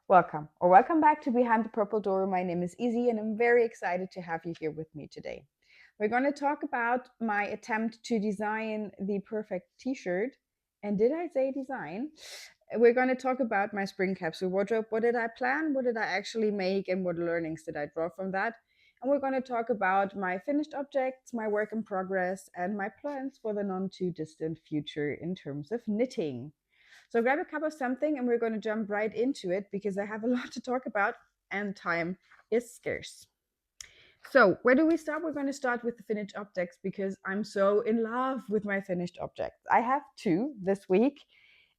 Welcome or welcome back to Behind the Purple Door. My name is Izzy and I'm very excited to have you here with me today. We're going to talk about my attempt to design the perfect t-shirt. And did I say design? We're going to talk about my spring capsule wardrobe. What did I plan? What did I actually make? And what learnings did I draw from that? And we're going to talk about my finished objects, my work in progress, and my plans for the non too distant future in terms of knitting. So grab a cup of something and we're going to jump right into it because I have a lot to talk about and time is scarce. So where do we start? We're going to start with the finished objects because I'm so in love with my finished objects. I have two this week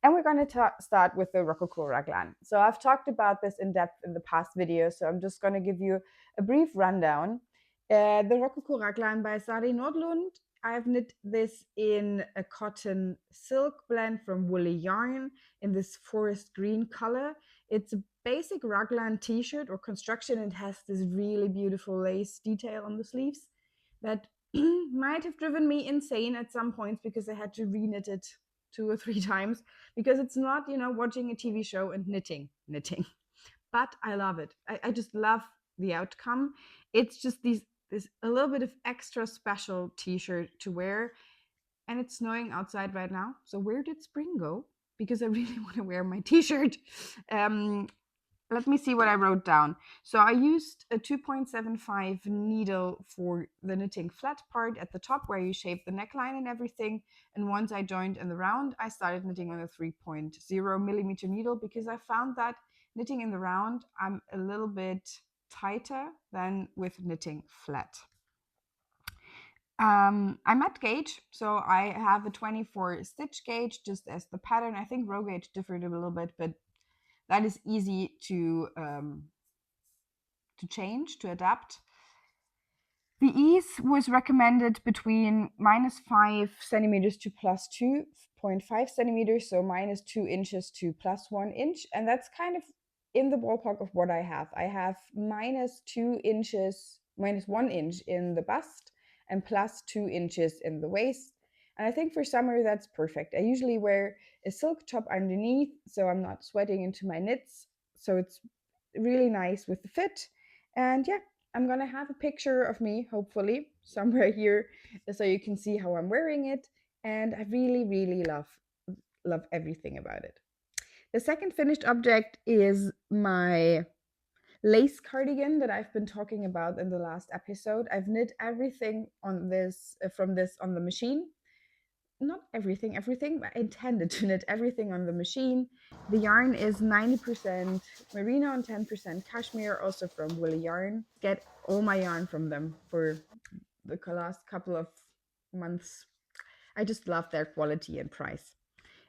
and we're going to start with the Rococo raglan. So I've talked about this in depth in the past video, so I'm just going to give you a brief rundown. The Rococo raglan by Sari Nordlund. I've knit this in a cotton silk blend from woolly yarn in this forest green color. It's a basic raglan t-shirt or construction. It has this really beautiful lace detail on the sleeves that might have driven me insane at some points because I had to re-knit it 2 or 3 times because it's not, watching a TV show and knitting. But I love it. I just love the outcome. It's just this a little bit of extra special t-shirt to wear, and it's snowing outside right now. So where did spring go? Because I really want to wear my t-shirt. Um, Let me see what I wrote down. So I used a 2.75 needle for the knitting flat part at the top where you shape the neckline and everything. And once I joined in the round, I started knitting on a 3.0 millimeter needle because I found that knitting in the round, I'm a little bit tighter than with knitting flat. I'm at gauge, so I have a 24 stitch gauge just as the pattern. I think row gauge differed a little bit, but that is easy to change, to adapt. The ease was recommended between -5 centimeters to +2.5 centimeters, so -2 inches to +1 inch, and that's kind of in the ballpark of what I have. I have -2 inches, -1 inch in the bust, and +2 inches in the waist. And I think for summer that's perfect. I usually wear a silk top underneath, so I'm not sweating into my knits. So it's really nice with the fit. And yeah, I'm gonna have a picture of me, hopefully, somewhere here, so you can see how I'm wearing it. And I really, really love everything about it. The second finished object is my lace cardigan that I've been talking about in the last episode. I've knit everything on this from this on the machine. Not everything, but I intended to knit everything on the machine. The yarn is 90% merino and 10% cashmere, also from Woolly Yarn. Get all my yarn from them for the last couple of months. I just love their quality and price.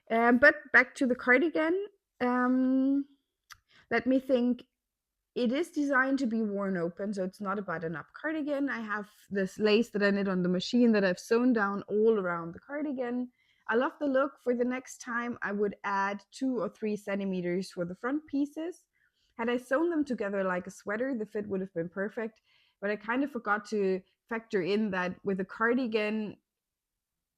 But back to the cardigan. Um, Let me think. It is designed to be worn open, so it's not a button-up cardigan. I have this lace that I knit on the machine that I've sewn down all around the cardigan. I love the look. For the next time, I would add 2 or 3 centimeters for the front pieces. Had I sewn them together like a sweater, the fit would have been perfect, but I kind of forgot to factor in that with a cardigan,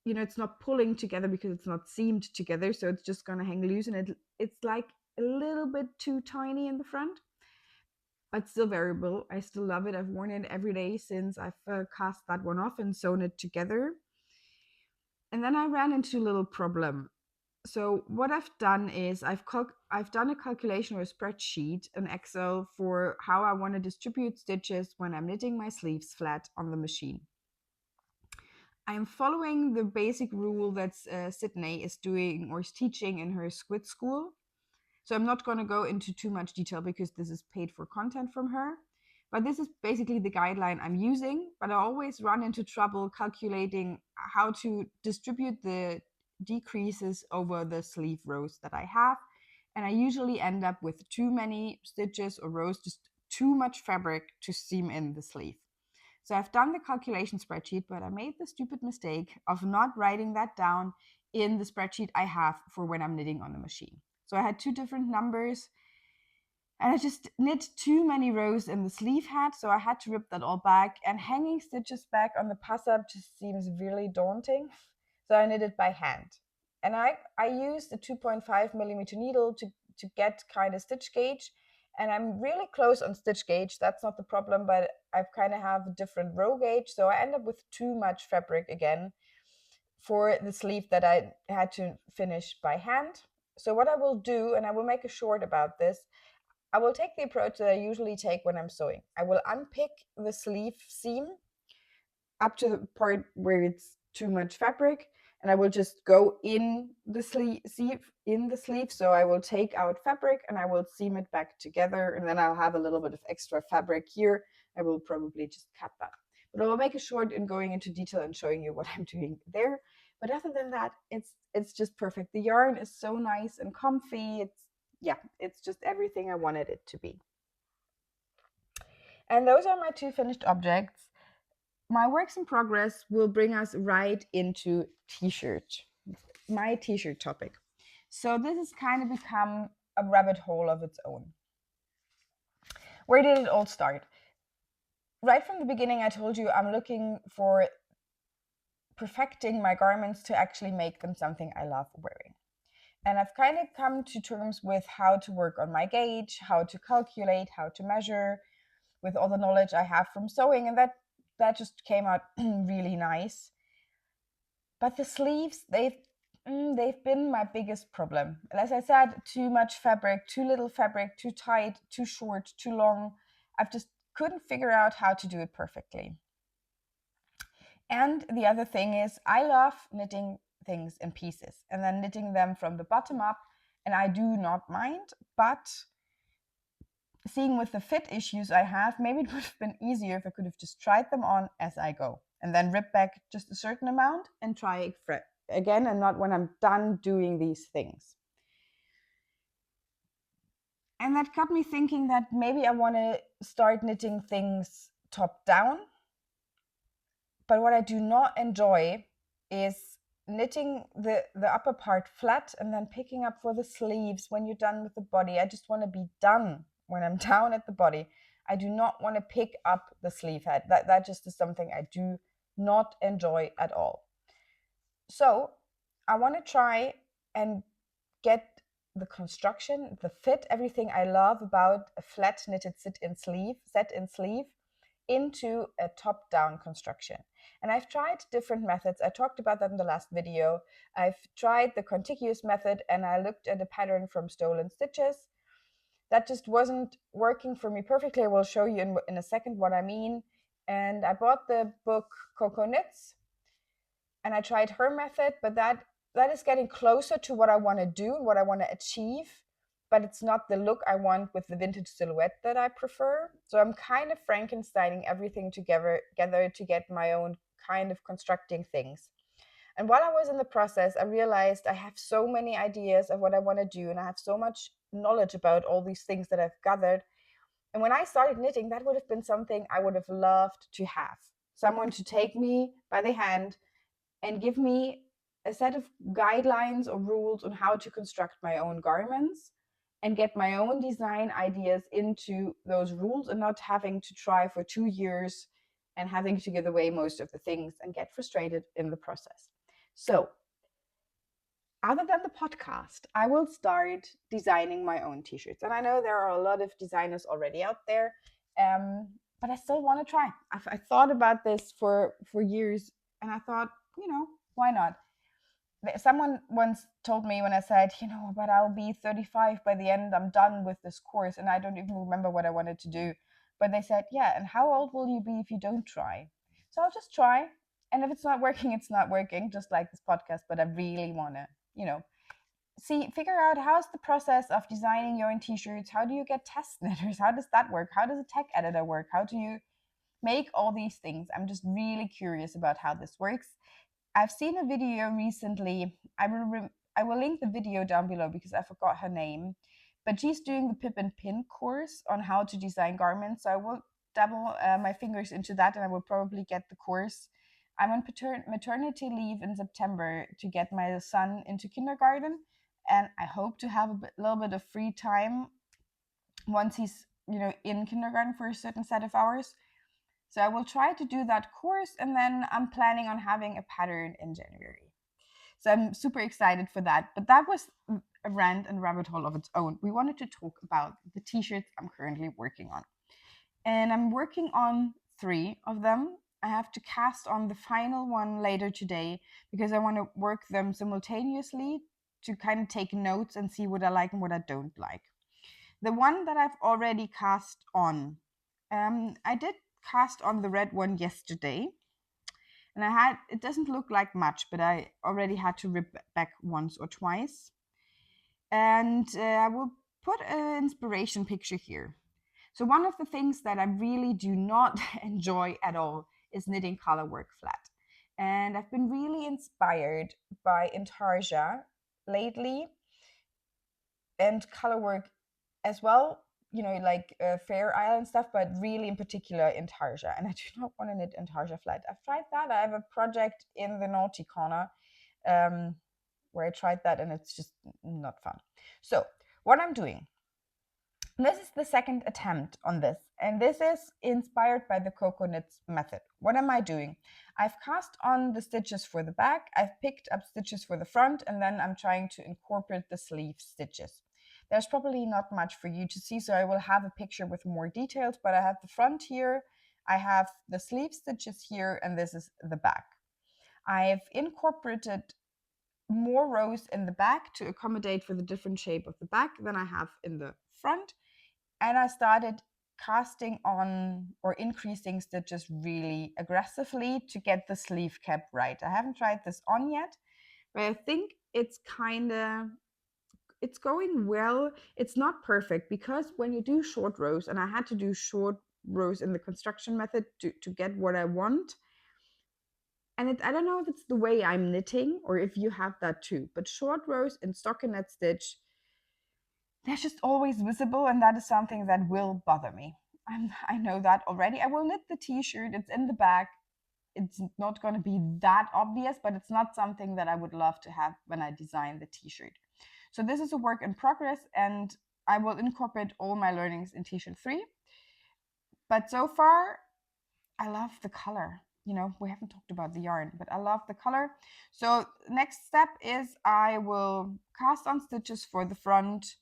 it's not pulling together because it's not seamed together, so it's just gonna hang loose, and it's like a little bit too tiny in the front, but still variable. I still love it. I've worn it every day since I've cast that one off and sewn it together. And then I ran into a little problem. So what I've done is I've done a calculation or a spreadsheet in Excel for how I want to distribute stitches when I'm knitting my sleeves flat on the machine. I'm following the basic rule that Sydney is doing or is teaching in her Squid School. So I'm not going to go into too much detail because this is paid for content from her. But this is basically the guideline I'm using. But I always run into trouble calculating how to distribute the decreases over the sleeve rows that I have. And I usually end up with too many stitches or rows, just too much fabric to seam in the sleeve. So I've done the calculation spreadsheet, but I made the stupid mistake of not writing that down in the spreadsheet I have for when I'm knitting on the machine. So I had two different numbers and I just knit too many rows in the sleeve head. So I had to rip that all back, and hanging stitches back on the pass up just seems really daunting. So I knit it by hand. And I used a 2.5 millimeter needle to get kind of stitch gauge, and I'm really close on stitch gauge. That's not the problem, but I've kind of have a different row gauge, so I end up with too much fabric again for the sleeve that I had to finish by hand. So what I will do, and I will make a short about this, I will take the approach that I usually take when I'm sewing. I will unpick the sleeve seam up to the part where it's too much fabric, and I will just go in the sleeve. So I will take out fabric and I will seam it back together, and then I'll have a little bit of extra fabric here. I will probably just cut that. But I will make a short in going into detail and showing you what I'm doing there. But other than that, it's just perfect. The yarn is so nice and comfy. It's just everything I wanted it to be. And those are my two finished objects. My works in progress will bring us right into t-shirt, my t-shirt topic. So this has kind of become a rabbit hole of its own. Where did it all start? Right from the beginning, I told you I'm looking for perfecting my garments to actually make them something I love wearing. And I've kind of come to terms with how to work on my gauge, how to calculate, how to measure, with all the knowledge I have from sewing, and that just came out really nice. But the sleeves, they've been my biggest problem. As I said, too much fabric, too little fabric, too tight, too short, too long. I've just couldn't figure out how to do it perfectly. And the other thing is, I love knitting things in pieces and then knitting them from the bottom up, and I do not mind. But seeing with the fit issues I have, maybe it would have been easier if I could have just tried them on as I go and then rip back just a certain amount and try again, and not when I'm done doing these things. And that got me thinking that maybe I want to start knitting things top down. But what I do not enjoy is knitting the upper part flat and then picking up for the sleeves when you're done with the body. I just want to be done when I'm down at the body. I do not want to pick up the sleeve head. That just is something I do not enjoy at all. So I want to try and get the construction, the fit, everything I love about a flat knitted set in sleeve into a top-down construction. And I've tried different methods. I talked about that in the last video. I've tried the contiguous method, and I looked at a pattern from Stolen Stitches. That just wasn't working for me perfectly. I will show you in a second what I mean. And I bought the book Coco Knits, and I tried her method, but that is getting closer to what I want to do, what I want to achieve, but it's not the look I want with the vintage silhouette that I prefer. So I'm kind of Frankensteining everything together to get my own kind of constructing things. And while I was in the process, I realized I have so many ideas of what I want to do, and I have so much knowledge about all these things that I've gathered. And when I started knitting, that would have been something I would have loved to have. Someone to take me by the hand and give me a set of guidelines or rules on how to construct my own garments and get my own design ideas into those rules, and not having to try for 2 years and having to give away most of the things and get frustrated in the process. So, other than the podcast, I will start designing my own t-shirts. And I know there are a lot of designers already out there, but I still want to try. I thought about this for years, and I thought, why not? Someone once told me when I said, but I'll be 35 by the end, I'm done with this course, and I don't even remember what I wanted to do. But they said, yeah, and how old will you be if you don't try? So I'll just try. And if it's not working, it's not working, just like this podcast. But I really want to, figure out how's the process of designing your own t-shirts. How do you get test knitters? How does that work? How does a tech editor work? How do you make all these things? I'm just really curious about how this works. I've seen a video recently. I will link the video down below because I forgot her name, but she's doing the Pip and Pin course on how to design garments. So I will dabble my fingers into that, and I will probably get the course. I'm on maternity leave in September to get my son into kindergarten, and I hope to have a little bit of free time once he's in kindergarten for a certain set of hours. So I will try to do that course, and then I'm planning on having a pattern in January. So I'm super excited for that. But that was a rant and rabbit hole of its own. We wanted to talk about the t-shirts I'm currently working on. And I'm working on 3 of them. I have to cast on the final one later today because I want to work them simultaneously to kind of take notes and see what I like and what I don't like. The one that I've already cast on, I did cast on the red one yesterday, and it doesn't look like much, but I already had to rip back once or twice. And I will put an inspiration picture here. So one of the things that I really do not enjoy at all is knitting color work flat. And I've been really inspired by Intarsia lately, and color work as well, like Fair Island stuff, but really in particular Intarsia. And I do not want to knit Intarsia flat. I've tried that. I have a project in the Naughty Corner um, where I tried that, and it's just not fun. So what I'm doing, this is the second attempt on this, and this is inspired by the Coco Knits method. What am I doing? I've cast on the stitches for the back, I've picked up stitches for the front, and then I'm trying to incorporate the sleeve stitches. There's probably not much for you to see, so I will have a picture with more details, but I have the front here, I have the sleeve stitches here, and this is the back. I've incorporated more rows in the back to accommodate for the different shape of the back than I have in the front. And I started casting on or increasing stitches really aggressively to get the sleeve cap right. I haven't tried this on yet, but I think it's going well. It's not perfect because when you do short rows, and I had to do short rows in the construction method to get what I want. And I don't know if it's the way I'm knitting or if you have that too, but short rows in stockinette stitch, they're just always visible, and that is something that will bother me. I know that already. I will knit the t-shirt, it's in the back. It's not going to be that obvious, but it's not something that I would love to have when I design the t-shirt. So this is a work in progress, and I will incorporate all my learnings in t-shirt 3. But so far, I love the color. We haven't talked about the yarn, but I love the color. So next step is I will cast on stitches for the front,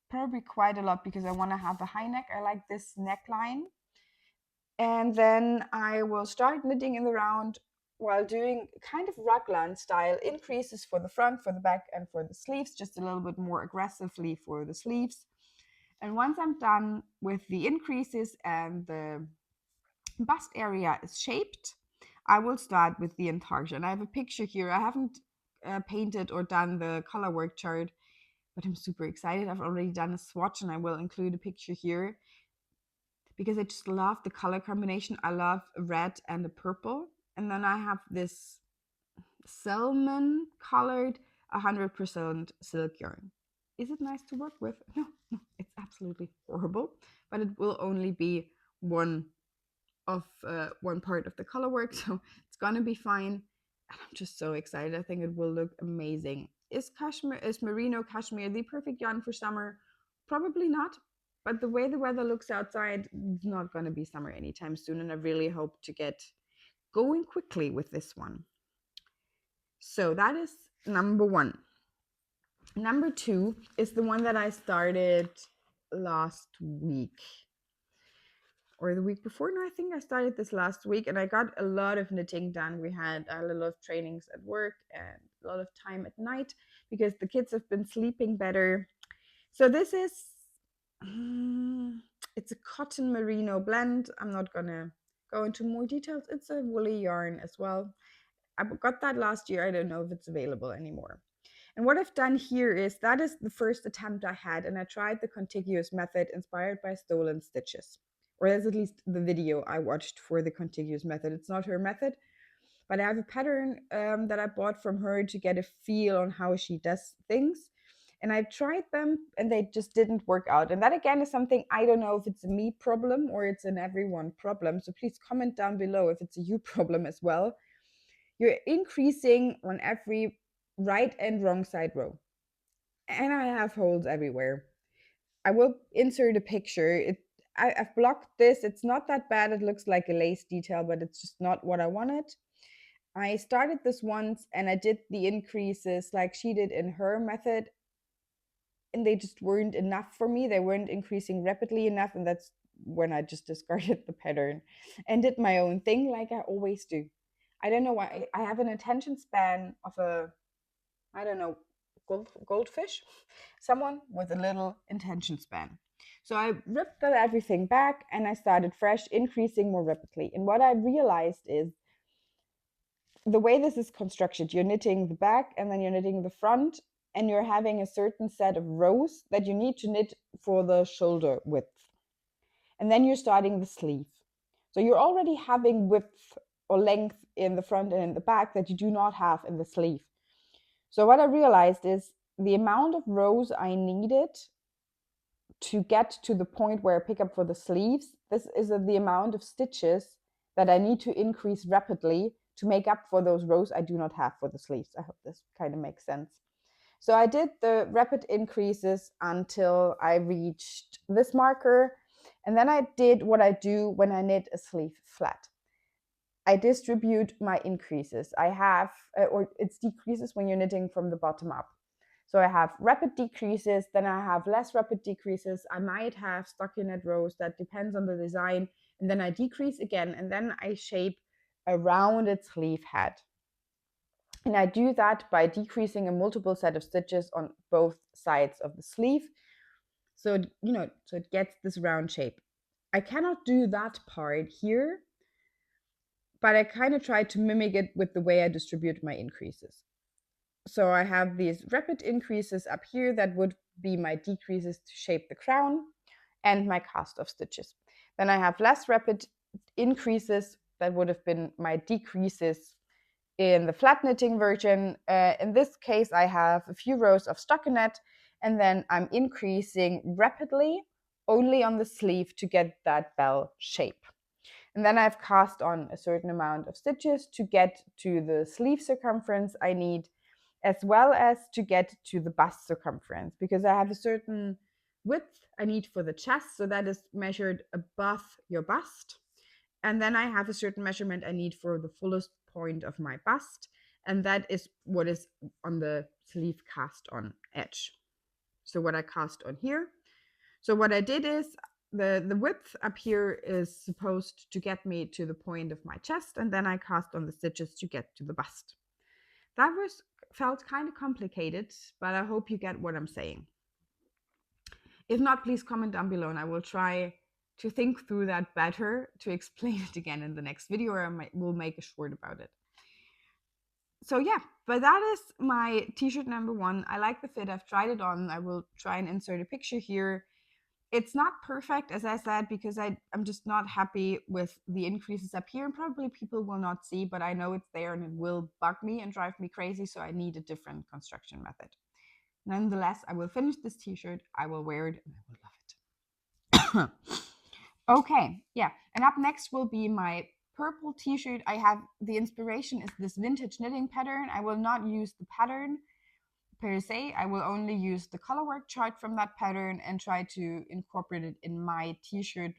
probably quite a lot because I want to have a high neck. I like this neckline. And then I will start knitting in the round while doing kind of raglan style increases for the front, for the back, and for the sleeves, just a little bit more aggressively for the sleeves. And once I'm done with the increases and the bust area is shaped, I will start with the intarsia. And I have a picture here. I haven't painted or done the color work chart, but I'm super excited. I've already done a swatch, and I will include a picture here because I just love the color combination. I love a red and a purple. And then I have this salmon colored 100% silk yarn. Is it nice to work with? No, it's absolutely horrible, but it will only be one part of the color work, so it's gonna be fine. And I'm just so excited. I think it will look amazing. Is merino cashmere the perfect yarn for summer? Probably not, but the way the weather looks outside, it's not going to be summer anytime soon, and I really hope to get going quickly with this one. So that is number 1. Number 2 is the one that I started last week or the week before. No, I think I started this last week, and I got a lot of knitting done. We had a lot of trainings at work and a lot of time at night because the kids have been sleeping better. So this is it's a cotton merino blend. I'm not gonna go into more details. It's a woolly yarn as well. I got that last year. I don't know if it's available anymore. And what I've done here is that is the first attempt I had, and I tried the contiguous method inspired by stolen stitches, or that's at least the video I watched for the contiguous method. It's not her method, but I have a pattern that I bought from her to get a feel on how she does things. And I've tried them, and they just didn't work out. And that again is something I don't know if it's a me problem or it's an everyone problem. So please comment down below if it's a you problem as well. You're increasing on every right and wrong side row, and I have holes everywhere. I will insert a picture. I've blocked this. It's not that bad. It looks like a lace detail, but it's just not what I wanted. I started this once and I did the increases like she did in her method, and they just weren't enough for me. They weren't increasing rapidly enough, and that's when I just discarded the pattern and did my own thing like I always do. I don't know why. I have an attention span of a, I don't know, goldfish, someone with a little attention span. So I ripped that everything back and I started fresh, increasing more rapidly. And what I realized is the way this is constructed, you're knitting the back and then you're knitting the front, and you're having a certain set of rows that you need to knit for the shoulder width. And then you're starting the sleeve. So you're already having width or length in the front and in the back that you do not have in the sleeve. So what I realized is the amount of rows I needed to get to the point where I pick up for the sleeves, this is the amount of stitches that I need to increase rapidly to make up for those rows I do not have for the sleeves. I hope this kind of makes sense. So I did the rapid increases until I reached this marker. And then I did what I do when I knit a sleeve flat. I distribute my increases. I have, or it's decreases when you're knitting from the bottom up. So I have rapid decreases, then I have less rapid decreases. I might have stockinette rows, that depends on the design. And then I decrease again, and then I shape a rounded sleeve head. And I do that by decreasing a multiple set of stitches on both sides of the sleeve. So, so it gets this round shape. I cannot do that part here, but I kind of try to mimic it with the way I distribute my increases. So I have these rapid increases up here that would be my decreases to shape the crown and my cast off stitches. Then I have less rapid increases that would have been my decreases in the flat knitting version. In this case, I have a few rows of stockinette, and then I'm increasing rapidly only on the sleeve to get that bell shape. And then I've cast on a certain amount of stitches to get to the sleeve circumference I need, as well as to get to the bust circumference, because I have a certain width I need for the chest, so that is measured above your bust. And then I have a certain measurement I need for the fullest point of my bust, and that is what is on the sleeve cast on edge. So what I cast on here. So what I did is the width up here is supposed to get me to the point of my chest, and then I cast on the stitches to get to the bust. That felt kind of complicated, but I hope you get what I'm saying. If not, please comment down below and I will try to think through that better to explain it again in the next video, or will make a short about it. So yeah, but that is my t-shirt number 1. I like the fit. I've tried it on. I will try and insert a picture here. It's not perfect, as I said, because I'm just not happy with the increases up here, and probably people will not see, but I know it's there and it will bug me and drive me crazy, so I need a different construction method. Nonetheless, I will finish this t-shirt, I will wear it, and I will love it. Okay, yeah, and up next will be my purple t-shirt. I have the inspiration is this vintage knitting pattern. I will not use the pattern per se. I will only use the colorwork chart from that pattern and try to incorporate it in my t-shirt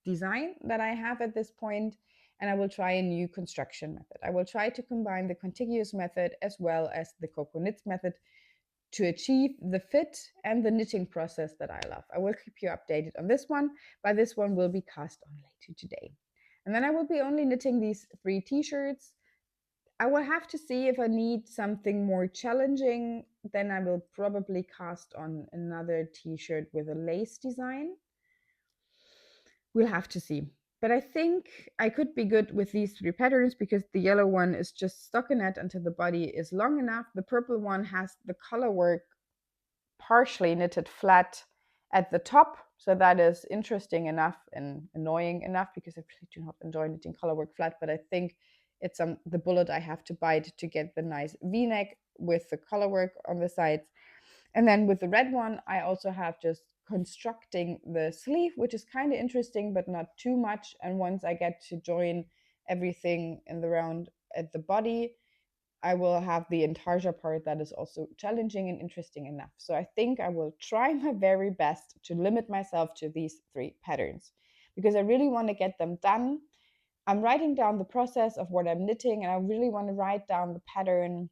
design that I have at this point. And I will try a new construction method. I will try to combine the contiguous method as well as the Coco Knits method to achieve the fit and the knitting process that I love. I will keep you updated on this one, but this one will be cast on later today. And then I will be only knitting these 3 t-shirts. I will have to see if I need something more challenging. Then I will probably cast on another t-shirt with a lace design. We'll have to see. But I think I could be good with these 3 patterns because the yellow one is just stockinette until the body is long enough. The purple one has the color work partially knitted flat at the top. So that is interesting enough and annoying enough because I really do not enjoy knitting color work flat, but I think it's the bullet I have to bite to get the nice v-neck with the color work on the sides. And then with the red one, I also have just constructing the sleeve, which is kind of interesting, but not too much. And once I get to join everything in the round at the body, I will have the intarsia part that is also challenging and interesting enough. So I think I will try my very best to limit myself to these 3 patterns because I really want to get them done. I'm writing down the process of what I'm knitting, and I really want to write down the pattern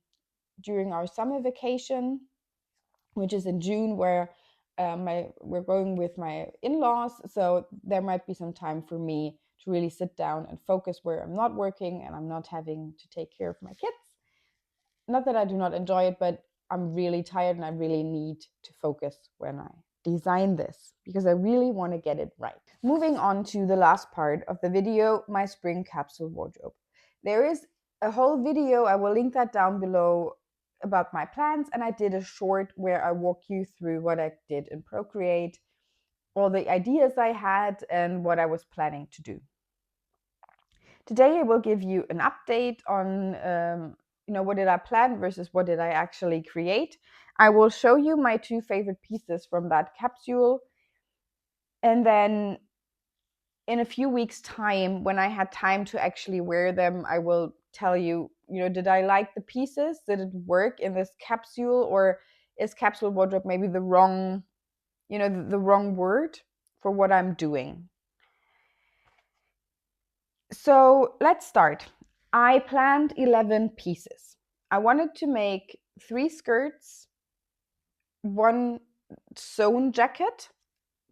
during our summer vacation, which is in June, where we're going with my in-laws. So there might be some time for me to really sit down and focus where I'm not working and I'm not having to take care of my kids. Not that I do not enjoy it, but I'm really tired and I really need to focus when I design this because I really want to get it right. Moving on to the last part of the video, my spring capsule wardrobe. There is a whole video, I will link that down below, about my plans, and I did a short where I walk you through what I did in Procreate, all the ideas I had, and what I was planning to do. Today I will give you an update on what did I plan versus what did I actually create. I will show you my 2 favorite pieces from that capsule, and then in a few weeks time, when I had time to actually wear them, I will tell you, did I like the pieces? Did it work in this capsule, or is capsule wardrobe maybe the wrong, the wrong word for what I'm doing? So let's start. I planned 11 pieces. I wanted to make 3 skirts, 1 sewn jacket,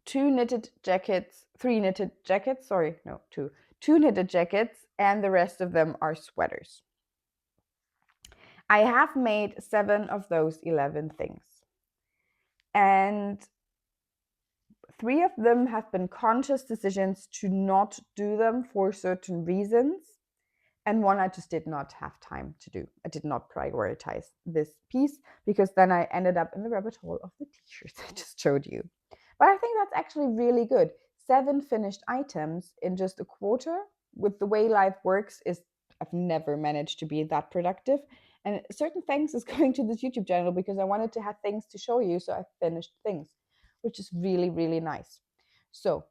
2 knitted jackets, 3 knitted jackets, sorry, no, 2. 2 knitted jackets, and the rest of them are sweaters. I have made 7 of those 11 things. And 3 of them have been conscious decisions to not do them for certain reasons. And 1 I just did not have time to do. I did not prioritize this piece because then I ended up in the rabbit hole of the t-shirts I just showed you. But I think that's actually really good. 7 finished items in just a quarter. With the way life works, I've never managed to be that productive. And certain thanks is going to this YouTube channel because I wanted to have things to show you, so I finished things, which is really, really nice. So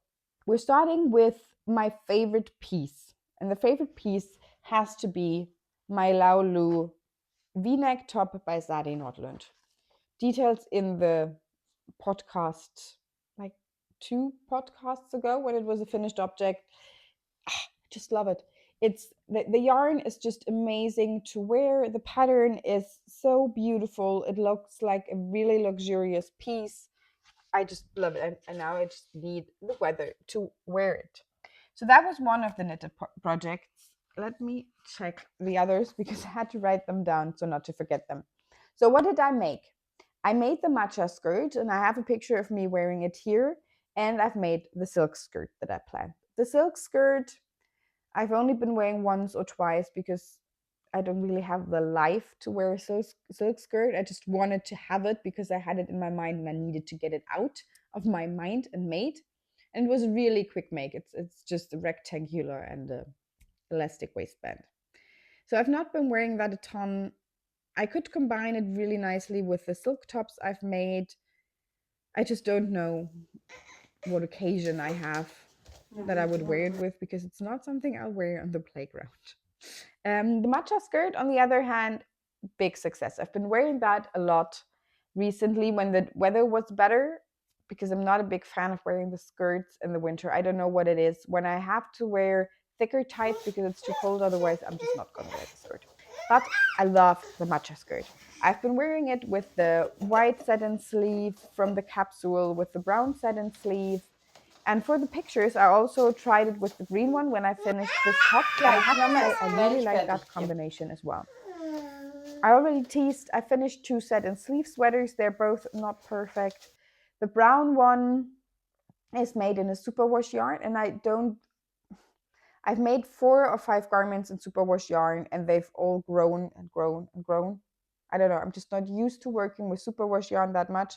we're starting with my favorite piece. And the favorite piece has to be my Laulu V-neck top by Sari Nordlund. Details in the podcast, like 2 podcasts ago when it was a finished object. I just love it. It's the yarn is just amazing to wear. The pattern is so beautiful. It looks like a really luxurious piece. I just love it. And now I just need the weather to wear it. So that was one of the knitted projects. Let me check the others because I had to write them down so not to forget them. So what did I make? I made the matcha skirt, and I have a picture of me wearing it here. And I've made the silk skirt that I planned. The silk skirt, I've only been wearing once or twice because I don't really have the life to wear a silk skirt. I just wanted to have it because I had it in my mind and I needed to get it out of my mind and made. And it was a really quick make. It's just a rectangular and a elastic waistband. So I've not been wearing that a ton. I could combine it really nicely with the silk tops I've made. I just don't know what occasion I have that I would wear it with because it's not something I'll wear on the playground. The matcha skirt, on the other hand, big success. I've been wearing that a lot recently when the weather was better because I'm not a big fan of wearing the skirts in the winter. I don't know what it is. When I have to wear thicker tights because it's too cold, otherwise, I'm just not going to wear the skirt. But I love the matcha skirt. I've been wearing it with the white satin sleeve from the capsule, with the brown satin sleeve. And for the pictures, I also tried it with the green one when I finished this top. But I have to say, I really like that combination as well. I already teased, I finished 2 satin sleeve sweaters. They're both not perfect. The brown one is made in a superwash yarn, and I've made 4 or 5 garments in superwash yarn, and they've all grown and grown and grown. I don't know, I'm just not used to working with superwash yarn that much,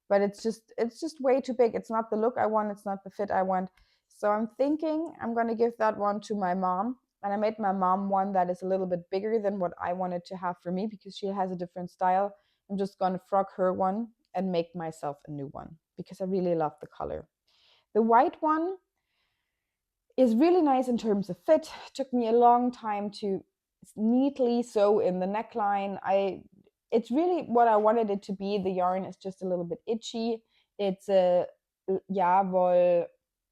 but it's just way too big. It's not the look I want, it's not the fit I want. So I'm thinking I'm going to give that one to my mom. And I made my mom one that is a little bit bigger than what I wanted to have for me because she has a different style. I'm just going to frock her one and make myself a new one because I really love the color. The white one is really nice in terms of fit. It took me a long time to neatly sew in the neckline. It's really what I wanted it to be. The yarn is just a little bit itchy. It's a Yavol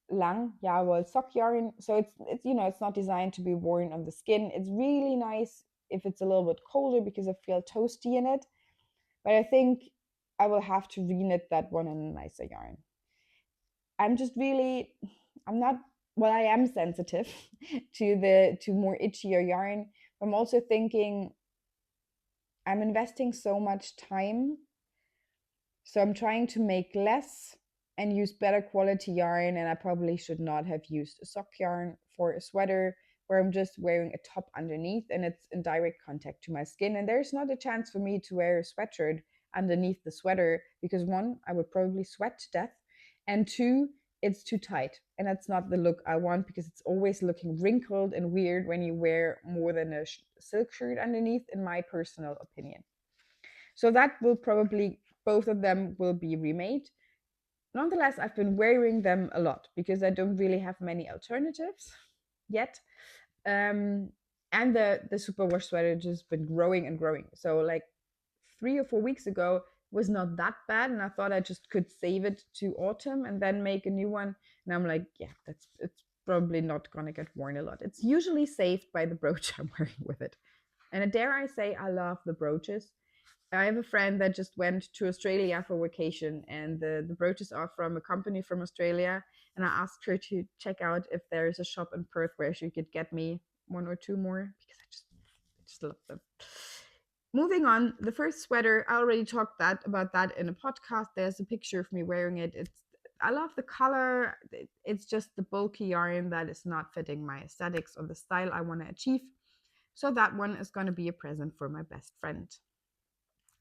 lang, yeah, well, sock yarn. So it's not designed to be worn on the skin. It's really nice if it's a little bit colder because I feel toasty in it. But I think I will have to reknit that one in a nicer yarn. I'm just really, I'm not, well, I am sensitive to more itchier yarn. I'm also thinking I'm investing so much time, so I'm trying to make less and use better quality yarn. And I probably should not have used a sock yarn for a sweater where I'm just wearing a top underneath and it's in direct contact to my skin. And there's not a chance for me to wear a sweatshirt underneath the sweater because one, I would probably sweat to death. And two, it's too tight. And that's not the look I want because it's always looking wrinkled and weird when you wear more than a silk shirt underneath, in my personal opinion. So that will probably, both of them will be remade. Nonetheless, I've been wearing them a lot because I don't really have many alternatives yet. Um, and the superwash sweater just been growing and growing. So like 3 or 4 weeks ago was not that bad, and I thought I just could save it to autumn and then make a new one. And I'm like, yeah, that's it's probably not gonna get worn a lot. It's usually saved by the brooch I'm wearing with it. And dare I say, I love the brooches. I have a friend that just went to Australia for vacation, and the brooches are from a company from Australia. And I asked her to check out if there is a shop in Perth where she could get me one or two more because I just love them. Moving on, the first sweater, I already talked about that in a podcast. There's a picture of me wearing it. I love the color. It's just the bulky yarn that is not fitting my aesthetics or the style I want to achieve. So that one is going to be a present for my best friend.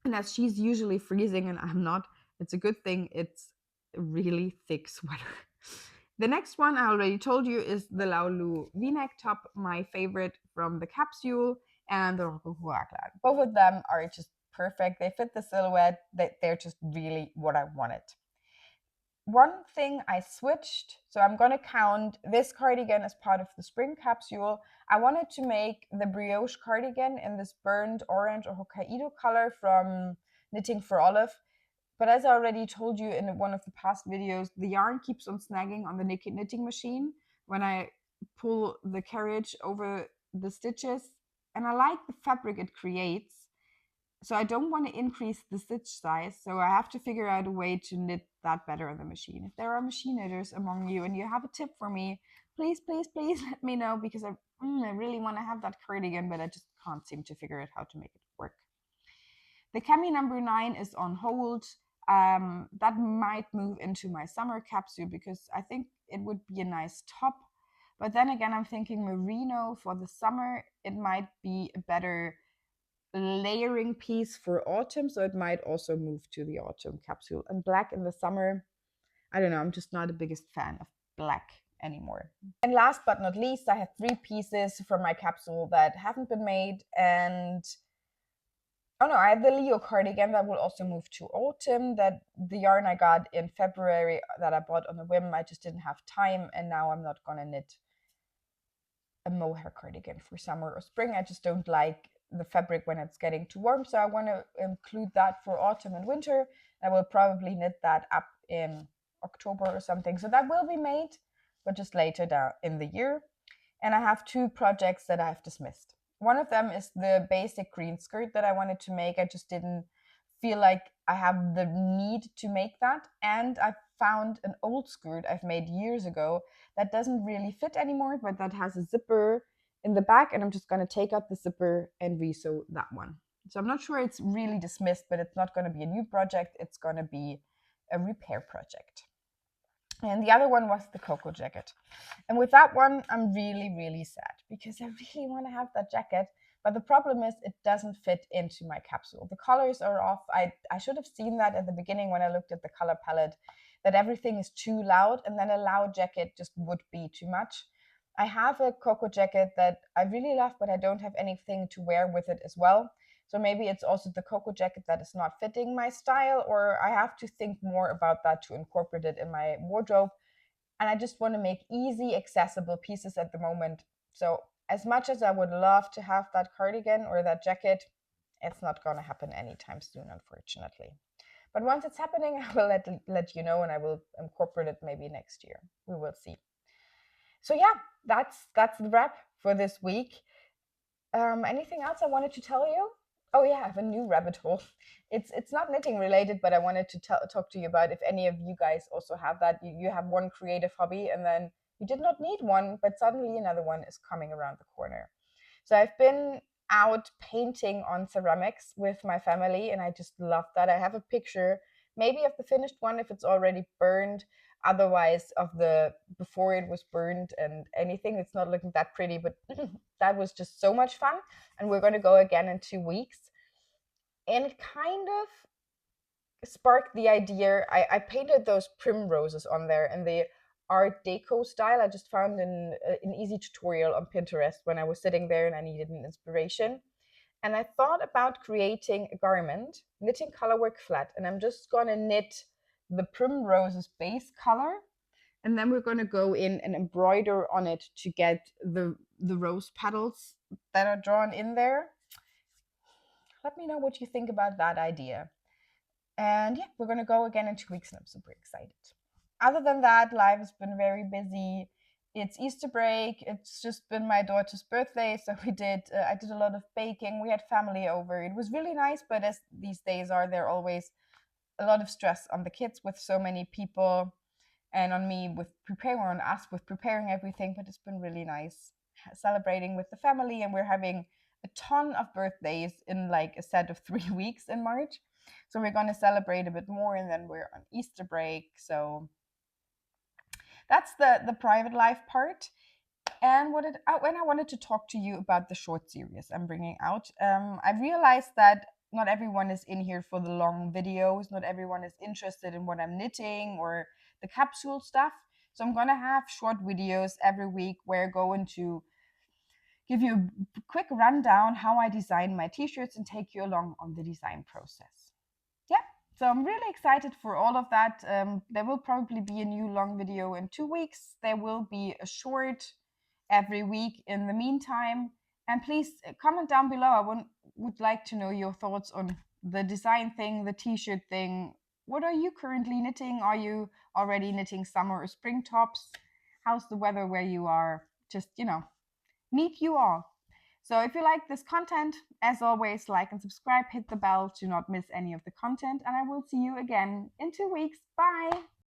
And as she's usually freezing and I'm not, it's a good thing it's a really thick sweater. The next one I already told you is the Laulu V-neck top, my favorite from the capsule, and the Rococo Raglan. Both of them are just perfect. They fit the silhouette. They're just really what I wanted. One thing I switched, so I'm going to count this cardigan as part of the spring capsule. I wanted to make the brioche cardigan in this burnt orange or Hokkaido color from Knitting for Olive. But as I already told you in one of the past videos, the yarn keeps on snagging on the knitting machine when I pull the carriage over the stitches. And I like the fabric it creates, so I don't want to increase the stitch size. So I have to figure out a way to knit that better on the machine. If there are machine knitters among you and you have a tip for me, please, please, please let me know because I really want to have that cardigan, but I just can't seem to figure out how to make it work. The cami number 9 is on hold. That might move into my summer capsule because I think it would be a nice top. But then again, I'm thinking merino for the summer. It might be a better layering piece for autumn, so it might also move to the autumn capsule. And black in the summer, I don't know, I'm just not the biggest fan of black anymore. And last but not least, I have 3 pieces from my capsule that haven't been made. And oh no, I have the Leo cardigan that will also move to autumn. That the yarn I got in February that I bought on a whim, I just didn't have time, and now I'm not gonna knit a mohair cardigan for summer or spring. I just don't like the fabric when it's getting too warm, so I want to include that for autumn and winter. I will probably knit that up in October or something, so that will be made, but just later down in the year. And I have 2 projects that I've dismissed. One of them is the basic green skirt that I wanted to make. I just didn't feel like I have the need to make that. And I found an old skirt I've made years ago that doesn't really fit anymore, but that has a zipper in the back. And I'm just going to take out the zipper and resew that one. So I'm not sure it's really dismissed, but it's not going to be a new project. It's going to be a repair project. And the other one was the cocoa jacket. And with that one, I'm really, really sad because I really want to have that jacket. But the problem is it doesn't fit into my capsule. The colors are off. I should have seen that at the beginning when I looked at the color palette, that everything is too loud, and then a loud jacket just would be too much. I have a cocoa jacket that I really love, but I don't have anything to wear with it as well. So maybe it's also the cocoa jacket that is not fitting my style, or I have to think more about that to incorporate it in my wardrobe. And I just want to make easy, accessible pieces at the moment. So as much as I would love to have that cardigan or that jacket, it's not going to happen anytime soon, unfortunately. But once it's happening, I will let you know, and I will incorporate it maybe next year. We will see. So yeah, that's the wrap for this week. Anything else I wanted to tell you? Oh yeah, I have a new rabbit hole. It's not knitting related, but I wanted to talk to you about if any of you guys also have that. You have one creative hobby, and then you did not need one, but suddenly another one is coming around the corner. So I've been out painting on ceramics with my family, and I just love that. I have a picture, maybe of the finished one if it's already burned, otherwise of the before it was burned and anything. It's not looking that pretty, but that was just so much fun. And we're going to go again in 2 weeks. And it kind of sparked the idea. I painted those primroses on there in the Art Deco style. I just found an easy tutorial on Pinterest when I was sitting there and I needed an inspiration. And I thought about creating a garment, knitting colorwork flat, and I'm just gonna knit the primroses base color, and then we're gonna go in and embroider on it to get the rose petals that are drawn in there. Let me know what you think about that idea. And yeah, we're gonna go again in 2 weeks, and I'm super excited. Other than that, life has been very busy. It's Easter break. It's just been my daughter's birthday, so I did a lot of baking. We had family over. It was really nice, but as these days are, there always a lot of stress on the kids with so many people, and on me with preparing, or on us with preparing everything. But it's been really nice celebrating with the family, and we're having a ton of birthdays in like a set of 3 weeks in March. So we're going to celebrate a bit more, and then we're on Easter break. So that's the private life part. And when I wanted to talk to you about the short series I'm bringing out, I realized that not everyone is in here for the long videos. Not everyone is interested in what I'm knitting or the capsule stuff. So I'm gonna have short videos every week where I go into give you a quick rundown how I design my t-shirts and take you along on the design process. Yeah, so I'm really excited for all of that. There will probably be a new long video in 2 weeks. There will be a short every week in the meantime. And please comment down below. Would like to know your thoughts on the design thing, the t-shirt thing. What are you currently knitting? Are you already knitting summer or spring tops? How's the weather where you are? Just, meet you all. So if you like this content, as always, like and subscribe, hit the bell to not miss any of the content, and I will see you again in 2 weeks. Bye!